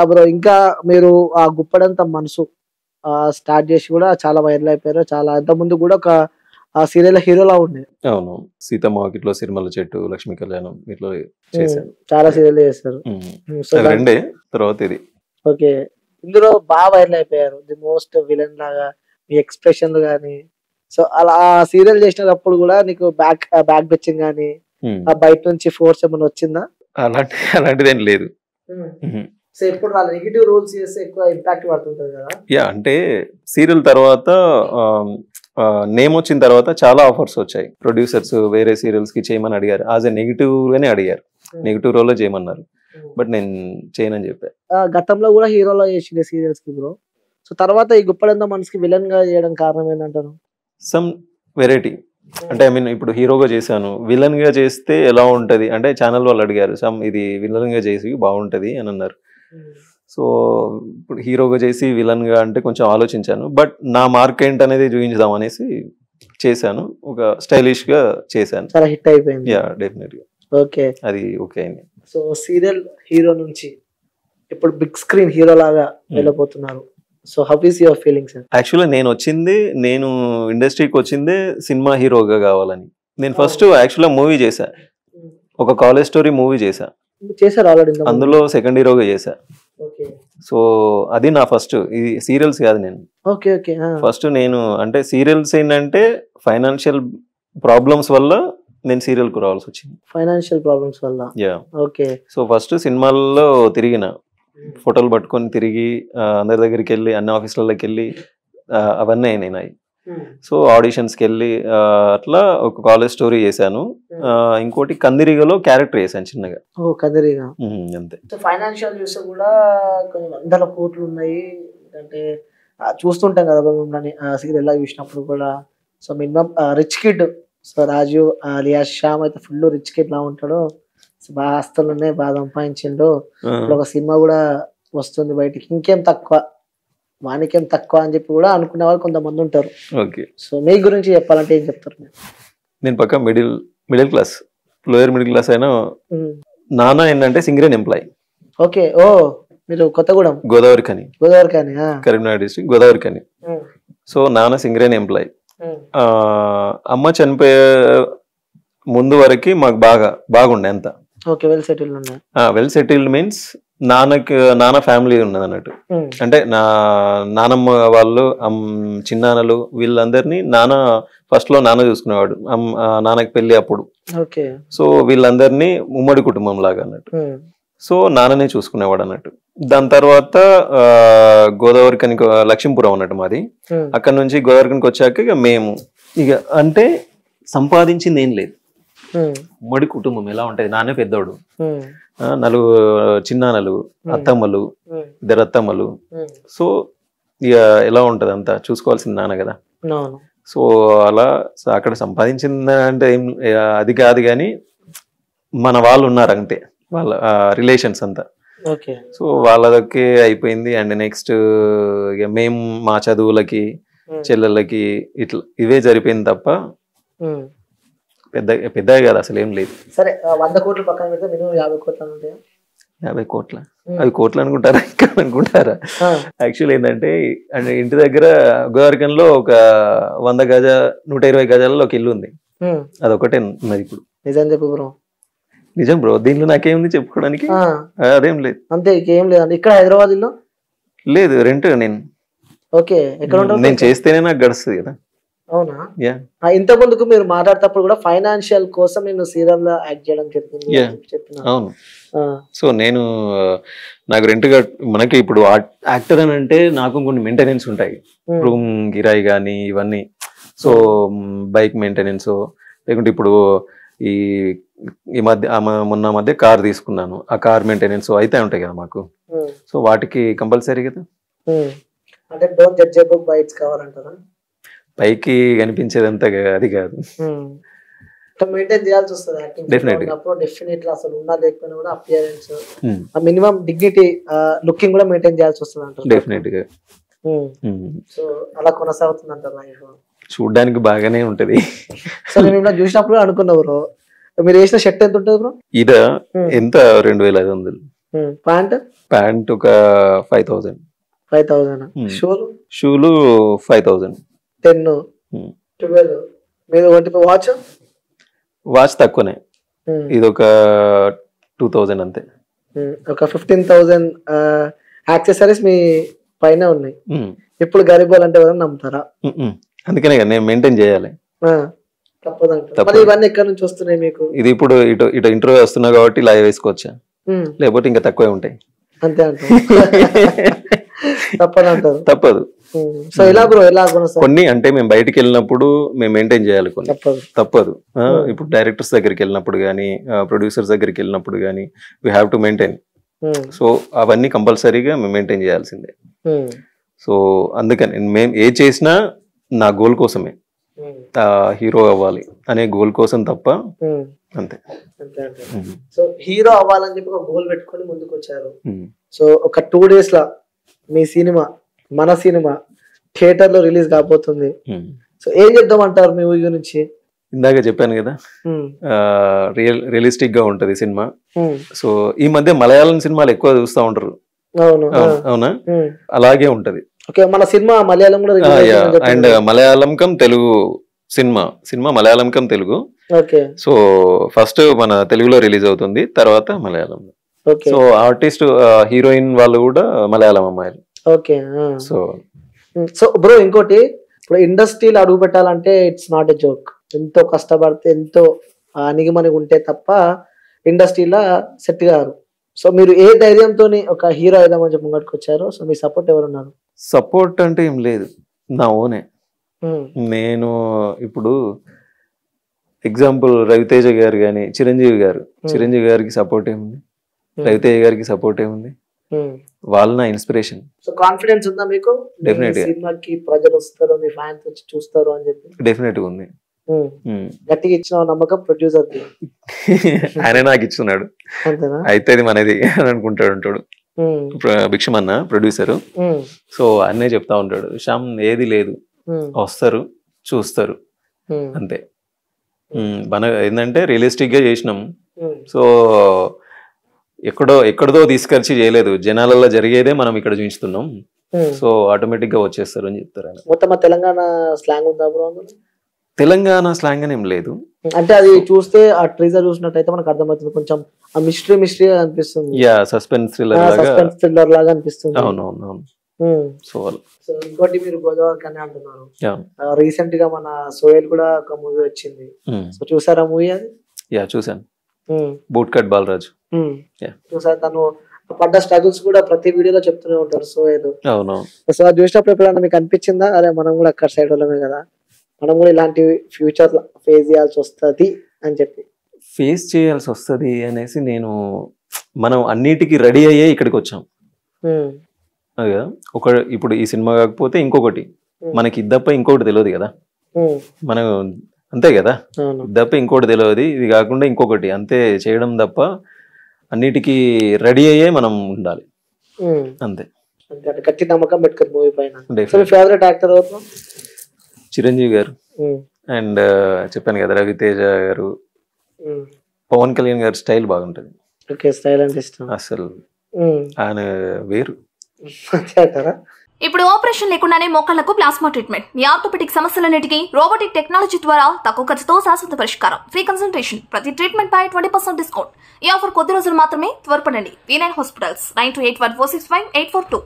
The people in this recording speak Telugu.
బ్రో ఇంకా మీరు ఆ గుప్పడంత మనసు స్టార్ట్ చేసి కూడా చాలా వైరల్ అయిపోయారు. చాలా ఇంతకుముందు కూడా ఒక సీరియల్ హీరోలా ఉండే. అవును. సీతమ్మ వాకిట్లో సిరిమల్ల చెట్టు, లక్ష్మీ కళ్యాణం ఇట్లా చేశాను. చాలా సీరియల్ చేస్తారు. సో అది రెండే తర్వాత ఇది. ఓకే. ఇందులో బాగా వైరల్ అయిపోయారు. ది మోస్ట్ విలన్ లాగా మీ ఎక్స్ప్రెషన్లు గానీ, సో అలా సీరియల్ చేసినప్పుడు కూడా నీకు బ్యాక్ బెచ్చింగ్ గానీ బయట నుంచి ఫోర్స్ ఏమైనా వచ్చిందా? అలాంటిదేం లేదు. సో ఎప్పుడు వాళ్ళ నెగిటివ్ రోల్స్ చేస్తే ఎక్కువ ఇంపాక్ట్ పడుతుంటది కదా. యా అంటే సీరియల్ తర్వాత నేమ్ వచ్చిన తర్వాత చాలా ఆఫర్స్ వచ్చాయి. ప్రొడ్యూసర్స్ వేరే సీరియల్స్ కి చేయమని అడిగారు. యాజ్ ఎ నెగిటివ్ గానే అడిగారు. నెగిటివ్ రోల్ లో చేయమన్నారు. బట్ నేను చేయనని చెప్పా. గతంలో కూడా హీరోలో చేసిండే సీరియల్స్ కి బ్రో. సో తర్వాత ఈ గుప్పడంత మనసుకి విలన్ గా చేయడం కారణం ఏంటంటారు? Some variety. అంటే ఐ మీన్ ఇప్పుడు హీరోగా చేశాను, విలన్ గా చేస్తే ఎలా ఉంటది అంటే ఛానల్ వాళ్ళు అడిగారు. సమ్ ఇది విలన్ గా చేసి బాగుంటది అని అన్నారు. సో ఇప్పుడు హీరోగా చేసి విలన్ గా అంటే కొంచెం ఆలోచించాను. బట్ నా మార్క్ ఏంటనేది చూపించుదాం అనేసి చేశాను. ఒక స్టైలిష్ గా చేశాను. చాలా హిట్ అయిపోయింది. Yeah definitely. ఓకే. అది ఓకే అయింది. సో సీరియల్ హీరో నుంచి ఇప్పుడు బిగ్ స్క్రీన్ హీరో లాగా వెళ్ళబోతున్నారు. So how is your feelings? Actually నేను ఇండస్ట్రీకి వచ్చిందే సినిమా హీరోగా కావాలని. నేను ఫస్ట్ యాక్చువల్గా మూవీ చేశా. ఒక కాలేజ్ స్టోరీ మూవీ చేశా. చేశారు ఆల్రెడీ. అందులో సెకండ్ హీరోగా చేశా. సో అది నా ఫస్ట్. ఇది సీరియల్స్ కాదు. నేను ఫస్ట్ నేను అంటే సీరియల్స్ ఏంటంటే ఫైనాన్షియల్ ప్రాబ్లమ్స్ వల్ల నేను సీరియల్ కు రావాల్సి వచ్చింది. ఫైనాన్షియల్ ప్రాబ్లమ్స్ వల్ల. యా. ఓకే. సో ఫస్ట్ సినిమాల్లో తిరిగిన ఫోటోలు పట్టుకొని తిరిగి అందరి దగ్గరికి వెళ్ళి అన్ని ఆఫీసులకి వెళ్ళి అవన్నీ అయినాయి. సో ఆడిషన్స్కి వెళ్ళి అట్లా ఒక కాలేజ్ స్టోరీ చేశాను. ఇంకోటి కందిరిగలో క్యారెక్టర్ చేశాను చిన్నగా. కందిరిగా అంతే. ఫైనాన్షియల్ చూస్తే కూడా కొన్ని వందల కోట్లు ఉన్నాయి. అంటే చూస్తుంటాం కదా మిమ్మల్ని సీరియల్ ఎలా చూసినప్పుడు కూడా. So minimum rich kid. So Raju alias Shyam అయితే ఫుల్ రిచ్ కిడ్ లా ఉంటాడు. బాగా ఆస్తులు ఉన్నాయి, బాగా సంపాదించిండు. ఇప్పుడు ఒక సినిమా కూడా వస్తుంది బయటికి, ఇంకేం తక్కువ వానికేం తక్కువ అని చెప్పి కూడా అనుకునే వాళ్ళు కొంతమంది ఉంటారు. ఓకే. సో మీ గురించి చెప్పాలంటే ఏం చెప్తారు? నేను పక్క middle class, lower middle class అయినా నాన్న ఏంటంటే సింగరేణి ఎంప్లాయ్. ఓకే. ఓ మీరు కొత్తగూడెం గోదావరి కని కరీంనగర్ డిస్ట్రిక్ట్ గోదావరి కని. సో నాన్న సింగరేణి ఎంప్లాయ్. అమ్మ చనిపోయే ముందు వరకు మాకు బాగుండే అంత. వెల్ సెటిల్డ్ మీన్స్ నాన్న ఫ్యామిలీ ఉన్నది అన్నట్టు. అంటే నానమ్మ వాళ్ళు చిన్నాన్నలు వీళ్ళందరినీ ఫస్ట్ లో నాన్న చూసుకునేవాడు. నాన్నకి పెళ్లి అప్పుడు. సో వీళ్ళందరినీ ఉమ్మడి కుటుంబం లాగా అన్నట్టు. సో నాన్ననే చూసుకునేవాడు అన్నట్టు. దాని తర్వాత గోదావరి కని లక్ష్మీపురం అన్నట్టు మాది. అక్కడ నుంచి గోదావరి కనికి వచ్చాక ఇక మేము ఇక అంటే సంపాదించింది ఏం లేదు. ఉమ్మడి కుటుంబం ఎలా ఉంటది, నాన్నే పెద్దోడు, చిన్నాన్నలు, అత్తమ్మలు, 2 అత్తమ్మలు. సో ఇక ఎలా ఉంటది అంతా చూసుకోవాల్సింది నాన్న కదా. సో అలా అక్కడ సంపాదించింది అంటే ఏం అది కాదు కానీ మన వాళ్ళు ఉన్నారు అంతే, వాళ్ళ రిలేషన్స్ అంతా. సో వాళ్ళకి అయిపోయింది. అండ్ నెక్స్ట్ ఇక మేము మా చదువులకి చెల్లెళ్ళకి ఇట్లా ఇవే జరిపోయింది తప్ప పెద్దగా కాదు అసలు ఏం లేదు. సరే 100 కోట్ల పక్కన పెడితే మినిమం 50 కోట్లు ఉంటాయి. 50 కోట్ల అవి కోట్లు అనుకుంటారా ఇక్కడ అనుకుంటారా? యాక్చువల్ ఏంటంటే ఇంటి దగ్గర గోదావరికంలో ఒక 120 గజాలలో ఒక ఇల్లు ఉంది. అదొకటే ఉన్నది ఇప్పుడు. నిజం చెప్పు బ్రో. నిజం బ్రో. దీనిలో నాకేముంది చెప్పుకోవడానికి? అదేం లేదు అంతే. ఏం లేదండి ఇక్కడ హైదరాబాద్ లో లేదు. రెంట్ నేను. ఓకే. ఎక్కడ ఉంటావు? నేను చేస్తేనే నాకు గడుస్తుంది కదా. అవునా? ఇంత ముందుకు మీరు మాట్లాడేటప్పుడు కూడా ఫైనాన్షియల్ కోసం నేను సీరియల్ లో యాక్ట్ చేయడం చెప్తున్నా. అవును. సో నాకు రెంట్ మనకి ఇప్పుడు యాక్టర్ అని అంటే నాకు కొన్ని మెయింటెనెన్స్ ఉంటాయి. రూమ్ కిరాయి కానీ ఇవన్నీ. సో బైక్ మెయింటెనెన్స్, లేకుంటే ఇప్పుడు ఈ మధ్య కార్ తీసుకున్నాను. ఆ కార్ మెయింటెనెన్స్ అయితే ఉంటాయి కదా మాకు. సో వాటికి కంపల్సరీ కదా. అంటే don't judge a book by its cover అంటారా? పైకి కనిపించేదంతా అది కాదు. మెయింటైన్ చేయాల్సి వస్తుంది యాక్టింగ్. డెఫినెట్లీ అసలు ఉన్నా లేకపోయినా కూడా అపియరెన్స్, మినిమం డిగ్నిటీ, లుకింగ్ కూడా మెయింటైన్ చేయాల్సి వస్తుంది అంటారు. డెఫినెట్ గా. సో అలా కొనసాగుతుంది అంటారు లైఫ్. చూడడానికి బాగానే ఉంటది. సో నేను చూసినప్పుడు అనుకున్నా బ్రో, మీరు వేసిన షర్ట్ ఎంత ఉంటుంది బ్రో? ఇదా ఎంత 2500. ప్యాంట్ ఒక 5,000. 5,000. షూలు 5,000. 10, 12. మీరు వాచ్ తక్కువనే, ఇది ఒక 2,000 అంతే. ఒక 15,000 యాక్సెసరీస్ మీ పైన ఉన్నాయి. ఇప్పుడు గరీబ్ అంటే ఎవరైనా నమ్ముతారా? అందుకనే కదా నేను మెయింటైన్ చేయాలి. తప్పదు. ఇవన్నీ ఎక్కడి నుంచి వస్తున్నాయి మీకు? ఇది ఇప్పుడు ఇటు ఇంటర్వ్యూ వస్తున్నా కాబట్టి ఇలా వేసుకోవచ్చా, లేకపోతే ఇంకా తక్కువే ఉంటాయి. అంతే అంటారు. తప్పదంటారు. తప్పదు. సో ఎలా బ్రో, ఎలా కొన్ని అంటే మేము బయటకు వెళ్ళినప్పుడు మేము మెయింటైన్ చేయాలి, కొన్ని తప్పదు. ఇప్పుడు డైరెక్టర్స్ దగ్గరికి వెళ్ళినప్పుడు కానీ, ప్రొడ్యూసర్స్ దగ్గరికి వెళ్ళినప్పుడు కానీ we have to maintain. So అవన్నీ కంపల్సరీగా మేము మెయింటైన్ చేయాల్సిందే. సో అందుకని మేము ఏ చేసినా నా గోల్ కోసమే, హీరో అవ్వాలి అనే గోల్ కోసం తప్ప, అంతే. సో హీరో అవ్వాలని చెప్పి ఒక గోల్ పెట్టుకొని ముందుకు వచ్చారు. సో ఒక 2 days లా మీ సినిమా, మన సినిమా థియేటర్ లో రిలీజ్ కాబోతుంది. సో ఏం చేద్దాం అంటారు మీ ఊరి గురించి? ఇందాక చెప్పాను కదా, రియలిస్టిక్ గా ఉంటది సినిమా. సో ఈ మధ్య మలయాళం సినిమాలు ఎక్కువ చూస్తూ ఉంటారు. అవునా? అలాగే ఉంటది. మన cinema Malayalam and Malayalam come Telugu cinema Malayalam come Telugu. So first మన తెలుగులో రిలీజ్ అవుతుంది, తర్వాత మలయాళం. సో ఆర్టిస్ట్ హీరోయిన్ వాళ్ళు కూడా మలయాళం అమ్మాయిలు. సో బ్రో ఇంకోటి, ఇప్పుడు ఇండస్ట్రీలో అడుగు పెట్టాలంటే ఇట్స్ నాట్ ఎ జోక్. ఎంతో కష్టపడితే, ఎంతో అణిగిమణిగి ఉంటే తప్ప ఇండస్ట్రీలో సెట్ గారు. సో మీరు ఏ ధైర్యంతో ఒక హీరో అయిదామని చెప్పి ముంగట్టుకు వచ్చారు? సో మీ సపోర్ట్ ఎవరున్నారు? సపోర్ట్ అంటే ఏం లేదు, నా ఓనే. నేను ఇప్పుడు ఎగ్జాంపుల్ రవితేజ గారు కానీ, చిరంజీవి గారికి సపోర్ట్ ఏముంది, రవితేజ గారికి సపోర్ట్ ఏముంది, వాళ్ళు నా ఇన్స్పిరేషన్. సో కాన్ఫిడెన్స్ ఉందా మీకు? డెఫినెట్ గా సినిమాకి ప్రజలు వస్తారు, మీ ఫ్యాన్స్ వచ్చి చూస్తారు అని చెప్పి డెఫినెట్ గా ఉంది. గట్టిగా ఇచ్చిన నమ్మకం ప్రొడ్యూసర్ కి? ఆయన నాకు ఇచ్చున్నాడు, అయితే అది మనది అని అనుకుంటాడు. భిక్షమన్న ప్రొడ్యూసర్. సో అన్నే చెప్తా ఉంటాడు, శ్యామ్ ఏది లేదు, వస్తారు చూస్తారు అంతే. మన ఏంటంటే రియలిస్టిక్ గా చేసినాం. సో ఎక్కడదో తీసుకొచ్చి చేయలేదు, జనాలలో జరిగేదే మనం ఇక్కడ చూపిస్తున్నాం. సో ఆటోమేటిక్ గా వచ్చేస్తారు అని చెప్తారు ఆయన. మొత్తం తెలంగాణ స్లాంగ్ ఉందా బ్రో? తెలంగాణ స్లాంగ్ అని ఏం లేదు. అంటే అది చూస్తే ఆ ట్రీజర్ చూసినట్టయితే మనకు అర్థమవుతుంది, కొంచెం ఆ మిస్టరీ అనిపిస్తుంది. యా, సస్పెన్స్ థ్రిల్లర్ లాగా అనిపిస్తుంది. అవునవును. సో ఇంకోటి, మీరు గోదావరి అని అంటున్నారు. రీసెంట్ గా మన సోయల్ కూడా ఒక మూవీ వచ్చింది. సో చూసారా మూవీ అది? యా చూసాను, బూట్ కట్ బాలరాజు. చూసారు, తను పడ్డ స్ట్రగుల్స్ కూడా ప్రతి వీడియోలో చెప్తూనే ఉంటారు సోయల్. అవును. సో అది చూసినప్పుడు ఎప్పుడైనా మీకు అనిపించిందా, అరే మనం కూడా అక్కడ సైడ్ వాళ్ళమే కదా, మనం కూడా ఇలాంటి ఫ్యూచర్ ఫేస్ చేయాల్సి వస్తుంది అని చెప్పి? ఫేస్ చేయాల్సి వస్తుంది అనేసి మనం అన్నిటికీ రెడీ అయ్యే ఇక్కడికి వచ్చాం. అది కదా, ఇప్పుడు ఈ సినిమా కాకపోతే ఇంకొకటి మనకి ఇద్దప్ప ఇంకొకటి తెలియదు కదా, మనం అంతే కదా, ఇద్దప్ప ఇంకోటి తెలియదు, ఇది కాకుండా ఇంకొకటి అంతే చేయడం తప్ప అన్నిటికీ రెడీ అయ్యే మనం ఉండాలి అంతే. గట్టి నమ్మకం పెట్టుకుని మూవీ పైన. ఫేవరెట్ యాక్టర్ ఎవరు? చిరంజీవి గారు, అండ్ చెప్పాను కదా రవితేజ గారు, పవన్ కళ్యాణ్ గారు స్టైల్ బాగుంటది. అసలు ఆయన వేరు. ఇప్పుడు ఆపరేషన్ లేకుండానే మోకాళ్లకు ప్లాస్మా ట్రీట్మెంట్, మీ ఆర్థోపెటిక్ సమస్యలన్నిటికీ రోబోటిక్ టెక్నాలజీ ద్వారా తక్కువ ఖర్చుతో శాశ్వత పరిష్కారం, ఫ్రీ కన్సల్టేషన్, ప్రతి ట్రీట్మెంట్ పై 20% డిస్కౌంట్. ఈ ఆఫర్ కొద్ది రోజులు మాత్రమే, త్వరపడండి. V9 hospitals 9281465842.